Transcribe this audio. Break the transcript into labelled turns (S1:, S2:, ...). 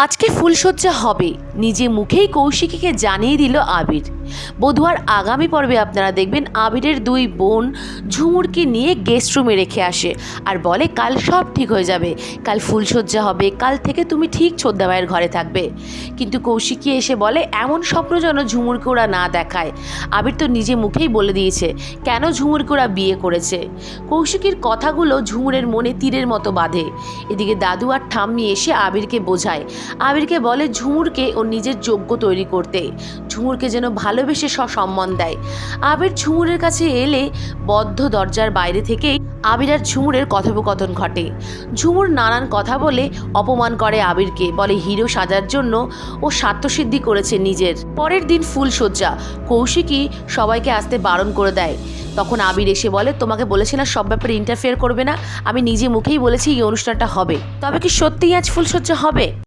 S1: আজকে ফুলশয্যা হবে নিজে মুখেই কৌশিকীকে জানিয়ে দিল আবির। বধুয়ার আগামী পর্বে আপনারা দেখবেন আবিরের দুই বোন ঝুমুরকে নিয়ে গেস্ট রুমে রেখে আসে আর বলে কাল সব ঠিক হয়ে যাবে, কাল ফুলশয্যা হবে, কাল থেকে তুমি ঠিক ছোদ্দাবাইয়ের ঘরে থাকবে। কিন্তু কৌশিকী এসে বলে এমন স্বপ্ন যেন ঝুমুরকে ওরা না দেখায়। আবির তো নিজে মুখেই বলে দিয়েছে কেন ঝুমুরকে ওরা বিয়ে করেছে। কৌশিকীর কথাগুলো ঝুমুরের মনে তীরের মতো বাঁধে। এদিকে দাদু আর ঠাম্মি এসে আবিরকে বোঝায়, আবিরকে বলে ঝুমুরকে ওর নিজের যোগ্য তৈরি করতে, ঝুমুরকে যেন ভালোবেসে সসম্মান দেয়। আবির ঝুমুরের কাছে এলে বদ্ধ দরজার বাইরে থেকেই আবির আর ঝুমুরের কথোপকথন ঘটে। ঝুমুর নানান কথা বলে অপমান করে আবিরকে, বলে হিরো সাজার জন্য ও স্বার্থসিদ্ধি করেছে নিজের। পরের দিন ফুলশয্যা, কৌশিকী সবাইকে আসতে বারণ করে দেয়। তখন আবির এসে বলে তোমাকে বলেছি না সব ব্যাপারে ইন্টারফেয়ার করবে না, আমি নিজে মুখেই বলেছি এই অনুষ্ঠানটা হবে। তবে কি সত্যিই আজ ফুলশয্যা হবে?